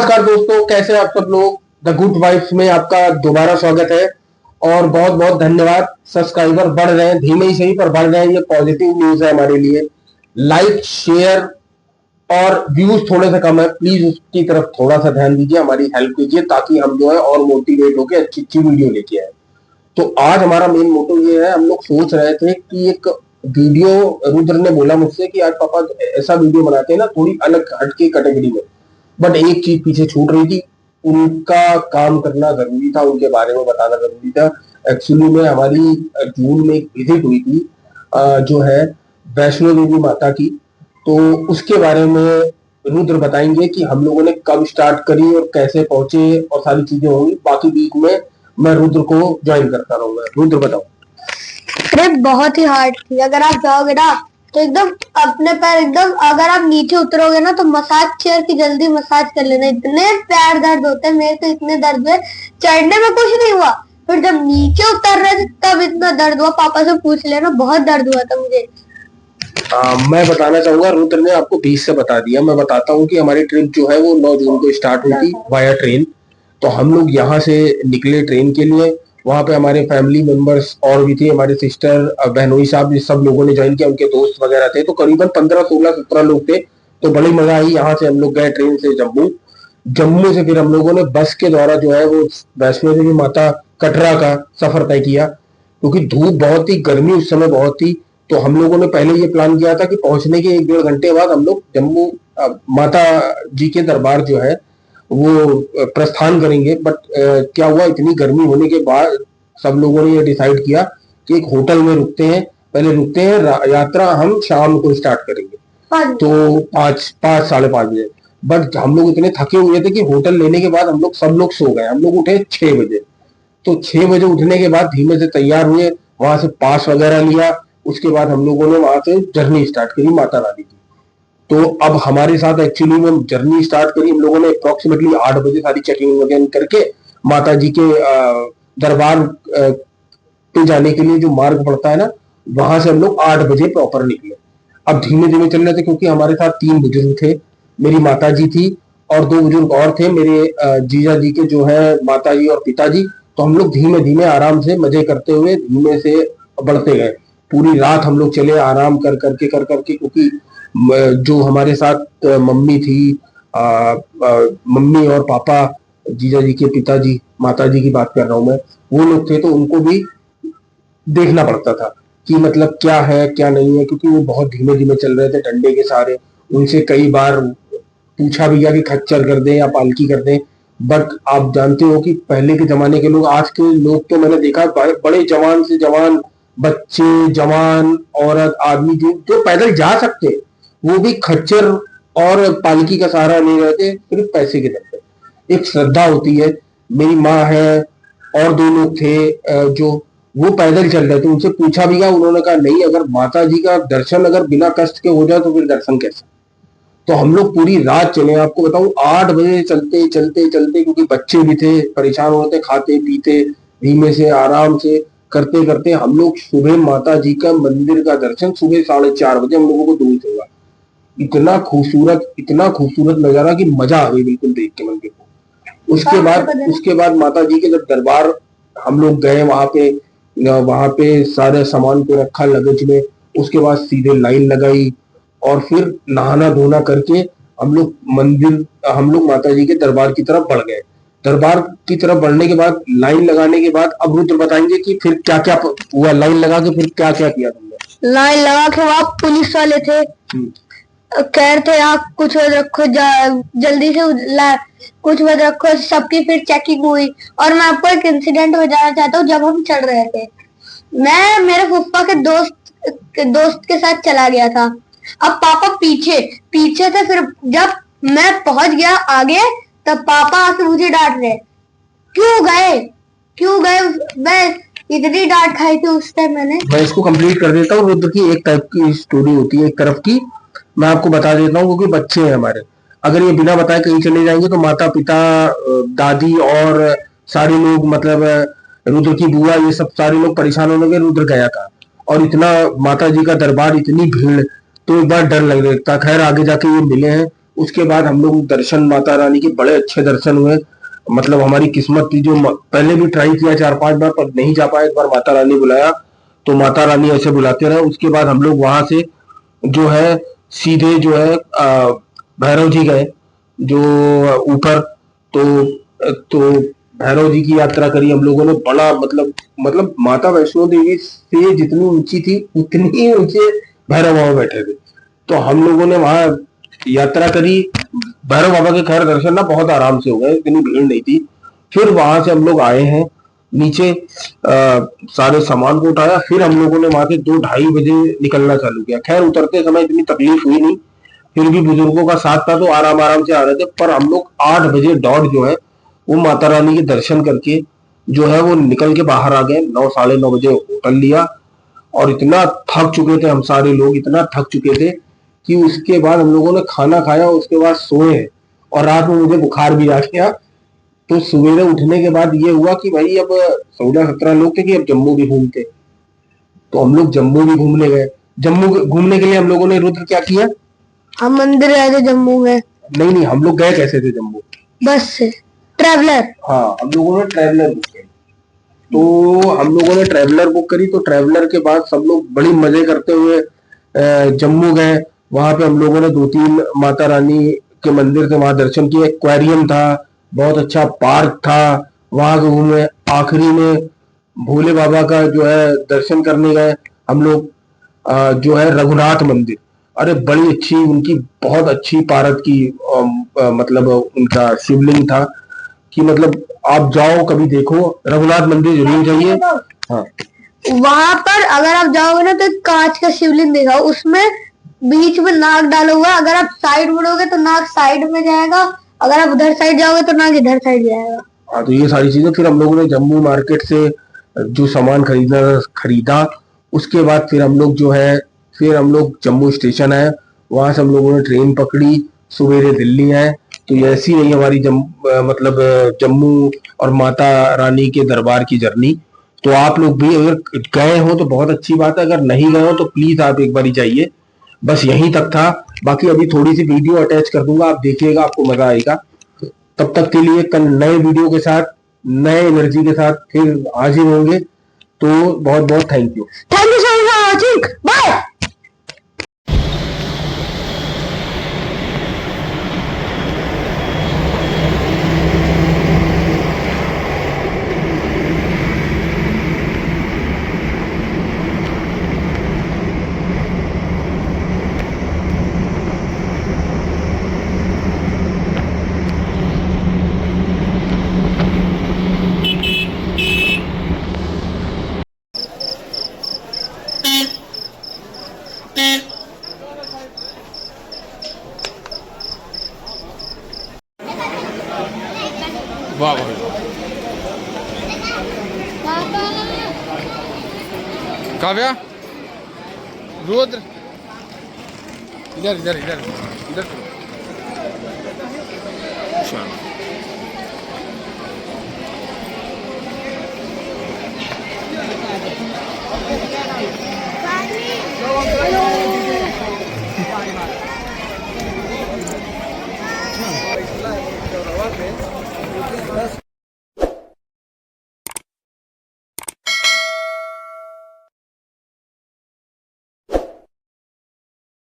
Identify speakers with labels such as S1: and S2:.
S1: नमस्कार दोस्तों, कैसे आप सब लोग। द गुड वाइब्स में आपका दोबारा स्वागत है और बहुत बहुत धन्यवाद। सब्सक्राइबर बढ़ रहे हैं, धीमे ही सही पर बढ़ रहे हैं, ये पॉजिटिव न्यूज है हमारे लिए। लाइक, शेयर और व्यूज थोड़े से कम है, प्लीज उसकी तरफ थोड़ा सा ध्यान दीजिए, हमारी हेल्प कीजिए ताकि हम जो है और मोटिवेट होकर अच्छी अच्छी वीडियो लेके आए। तो आज हमारा मेन मोटो ये है, हम लोग सोच रहे थे कि एक वीडियो, रुद्र ने बोला मुझसे कि आज पापा ऐसा वीडियो बनाते हैं ना, थोड़ी अलग हटके कैटेगरी में, बट एक चीज पीछे छूट रही थी। उनका काम करना जरूरी था, उनके बारे में बताना जरूरी था। एक्चुअली में हमारी जून में एक विजिट हुई थी जो है वैष्णो देवी माता की। तो उसके बारे में रुद्र बताएंगे कि हम लोगों ने कब स्टार्ट करी और कैसे पहुंचे और सारी चीजें होंगी। बाकी वीक में मैं रुद्र को ज्वाइन करता रहूंगा। रुद्र बताओ।
S2: ट्रिप बहुत ही हार्ड थी। अगर आप जाओगे ना तो एकदम अपने पैर एकदम, अगर आप नीचे उतरोगे ना तो मसाज चेयर की जल्दी मसाज कर लेना, इतने पैर दर्द होते हैं। मेरे तो इतने दर्द हुए, चढ़ने में कुछ नहीं हुआ, फिर जब नीचे उतर रहे थे तब इतना दर्द हुआ। पापा से पूछ लेना, बहुत दर्द हुआ था मुझे।
S1: मैं बताना चाहूंगा, रुद्र ने आपको 20 से बता दिया। मैं बताता हूँ कि हमारी ट्रिप जो है वो 9 जून को स्टार्ट हुई थी वाया ट्रेन। तो हम लोग यहाँ से निकले ट्रेन के लिए। वहां पे हमारे फैमिली मेंबर्स और भी थे, हमारे सिस्टर, बहनोई साहब, सब लोगों ने ज्वाइन किया, उनके दोस्त वगैरह थे। तो करीबन 15, 16, 17 लोग थे। तो बड़ी मजा आई। यहाँ से हम लोग गए ट्रेन से जम्मू। जम्मू से फिर हम लोगों ने बस के द्वारा जो है वो वैष्णो देवी माता कटरा का सफर तय किया, क्योंकि धूप बहुत थी, गर्मी उस समय बहुत थी। तो हम लोगों ने पहले ये प्लान किया था कि पहुंचने के 1-1.5 घंटे बाद हम लोग जम्मू माता जी के दरबार जो है वो प्रस्थान करेंगे। बट क्या हुआ, इतनी गर्मी होने के बाद सब लोगों ने ये डिसाइड किया कि एक होटल में रुकते हैं, पहले रुकते हैं, यात्रा हम शाम को स्टार्ट करेंगे। तो 5, 5:30 बजे। बट हम लोग इतने थके हुए थे कि होटल लेने के बाद हम लोग सब लोग सो गए। हम लोग उठे 6 बजे। तो 6 बजे उठने के बाद धीमे से तैयार हुए, वहां से पास वगैरह लिया। उसके बाद हम लोगों ने वहां से जर्नी स्टार्ट करी माता रानी की। तो अब हमारे साथ एक्चुअली में जर्नी स्टार्ट करी हम लोगों ने अप्रोक्सीमेटली 8 बजे, सारी चेकिंग वगैरह करके माता जी के दरबार पे जाने के लिए जो मार्ग पड़ता है ना, वहां से हम लोग 8 बजे प्रॉपर निकले। अब धीमे धीमे चल रहे थे क्योंकि हमारे साथ 3 बुजुर्ग थे। मेरी माता जी थी और 2 बुजुर्ग और थे, मेरे जीजा जी के जो है माता जी और पिताजी। तो हम लोग धीमे धीमे आराम से मजे करते हुए धीमे से बढ़ते गए। पूरी रात हम लोग चले आराम कर करके क्योंकि जो हमारे साथ मम्मी थी, मम्मी और पापा, जीजा जी के पिताजी, माता जी की बात कर रहा हूं मैं, वो लोग थे। तो उनको भी देखना पड़ता था कि मतलब क्या है क्या नहीं है, क्योंकि वो बहुत धीमे धीमे चल रहे थे डंडे के सहारे। उनसे कई बार पूछा भी गया कि खच्चर कर दें या पालकी कर दें। बट आप जानते हो कि पहले के जमाने के लोग, आज के लोग तो मैंने देखा बड़े जवान से जवान बच्चे, जवान, औरत, आदमी जो पैदल जा सकते, वो भी खच्चर और पालकी का सहारा ले रहे थे, सिर्फ पैसे के दम पे। एक श्रद्धा होती है। मेरी माँ है और 2 लोग थे जो वो पैदल चल रहे थे। उनसे पूछा भी गया, उन्होंने कहा नहीं, अगर माता जी का दर्शन अगर बिना कष्ट के हो जाए तो फिर दर्शन कैसे। तो हम लोग पूरी रात चले। आपको बताऊं 8 बजे चलते चलते चलते, क्योंकि बच्चे भी थे, परेशान होते, खाते पीते धीमे से आराम से करते करते हम लोग सुबह माता जी का मंदिर का दर्शन सुबह 4:30 बजे हम लोगों को दूर से हुआ। इतना खूबसूरत नजारा कि मजा आ गई बिल्कुल देख के मंदिर को। उसके बाद माता जी के जब दरबार हम लोग गए, वहां पे सारे सामान को रखा लगेज में। उसके बाद सीधे लाइन लगाई और फिर नहाना धोना करके हम लोग माता जी के दरबार की तरफ बढ़ गए। दरबार की तरफ बढ़ने के बाद, लाइन लगाने के बाद, अब रुद्र बताएंगे कि फिर क्या क्या हुआ। लाइन लगा के फिर क्या क्या किया तुमने।
S2: लाइन लगा के वहां पुलिस वाले थे, कह रहे थे आप कुछ मत रखो, जल्दी से कुछ मत रखो। सबकी फिर चेकिंग हुई। और मैं आपको एक इंसिडेंट बताना चाहता हूँ। जब हम चढ़ रहे थे, मैं मेरे फूफा के दोस्त के साथ चला गया था। अब पापा पीछे पीछे थे। फिर जब मैं पहुंच गया आगे, तब पापा आके मुझे डांट रहे, क्यों गए। मैं इतनी डांट खाई थी उस टाइम। मैं
S1: इसको कंप्लीट कर देता हूँ। रुद्र की एक टाइप की स्टोरी होती है, एक तरफ की मैं आपको बता देता हूँ, क्योंकि बच्चे हैं हमारे। अगर ये बिना बताए कहीं चले जाएंगे तो माता पिता, दादी और सारे लोग, मतलब रुद्र की बुआ, ये सब सारे लोग परेशान होने के। रुद्र गया था और इतना माता जी का दरबार, इतनी भीड़, तो एक बार डर लग रहा था। खैर आगे जाके ये मिले हैं, उसके बाद हम लोग दर्शन माता रानी के बड़े अच्छे दर्शन हुए। मतलब हमारी किस्मत थी, जो पहले भी ट्राई किया 4-5 बार पर नहीं जा पाया, एक बार माता रानी बुलाया तो माता रानी ऐसे बुलाते रहे। उसके बाद हम लोग वहां से जो है सीधे जो है भैरव जी गए, जो ऊपर। तो भैरव जी की यात्रा करी हम लोगों ने। बड़ा मतलब माता वैष्णो देवी से जितनी ऊंची थी उतनी ही ऊंचे भैरव बाबा बैठे थे। तो हम लोगों ने वहां यात्रा करी। भैरव बाबा के खैर दर्शन ना बहुत आराम से हो गए, इतनी भीड़ नहीं थी। फिर वहां से हम लोग आए हैं नीचे, सारे सामान को उठाया, फिर हम लोगों ने वहां से 2-2:30 बजे निकलना चालू किया। खैर उतरते समय इतनी तकलीफ हुई नहीं, फिर भी बुजुर्गों का साथ था तो आराम आराम से आ रहे थे। पर हम लोग 8 बजे डॉट जो है वो माता रानी के दर्शन करके जो है वो निकल के बाहर आ गए। 9-9:30 बजे होटल लिया और इतना थक चुके थे हम सारे लोग, इतना थक चुके थे कि उसके बाद हम लोगों ने खाना खाया, उसके बाद सोए और रात में मुझे बुखार भी आ गया। तो सवेरे उठने के बाद ये हुआ कि भाई अब 16-17 लोग थे कि अब जम्मू भी घूमते। तो हम लोग जम्मू भी घूमने गए। जम्मू घूमने के लिए हम लोगों ने रुद्र क्या किया,
S2: हम मंदिर गए थे जम्मू में।
S1: नहीं हम लोग गए कैसे थे जम्मू,
S2: बस से, ट्रैवलर।
S1: हाँ हम लोगों ने ट्रैवलर बुक करी। तो हम लोगों ने ट्रैवलर बुक करी, तो ट्रैवलर के बाद सब लोग बड़ी मजे करते हुए जम्मू गए। वहां पे हम लोगों ने 2-3 माता रानी के मंदिर थे, वहां दर्शन किए। एक्वेरियम था, बहुत अच्छा पार्क था, वहां घूमे। आखिरी में भोले बाबा का जो है दर्शन करने गए हम लोग, जो है रघुनाथ मंदिर। अरे बड़ी अच्छी उनकी, बहुत अच्छी पार्क की मतलब उनका शिवलिंग था कि मतलब आप जाओ कभी देखो, रघुनाथ मंदिर जरूर जाइए। हाँ
S2: वहां पर अगर आप जाओगे ना तो एक कांच का शिवलिंग देखा, उसमें बीच में नाग डाला हुआ है। अगर आप साइड मुड़ोगे तो नाग साइड में जाएगा, अगर आप उधर साइड जाओगे तो नाग इधर साइड जाएगा।
S1: हाँ, तो ये सारी चीजें फिर हम लोगों ने जम्मू मार्केट से जो सामान खरीदा। उसके बाद फिर हम लोग जो है फिर हम लोग जम्मू स्टेशन आए, वहां से हम लोगों ने ट्रेन पकड़ी, सवेरे दिल्ली आए। तो ये ऐसी रही हमारी मतलब जम्मू और माता रानी के दरबार की जर्नी। तो आप लोग भी अगर गए हो तो बहुत अच्छी बात है, अगर नहीं गए हो तो प्लीज आप एक बार ही जाइए। बस यहीं तक था, बाकी अभी थोड़ी सी वीडियो अटैच कर दूंगा, आप देखिएगा, आपको मजा आएगा। तब तक के लिए कल नए वीडियो के साथ, नए एनर्जी के साथ फिर हाजिर होंगे। तो बहुत बहुत thank you.
S2: Thank you so much for watching, bye.
S3: वाह वाह, काव्या, रुद्र, इधर इधर इधर इधर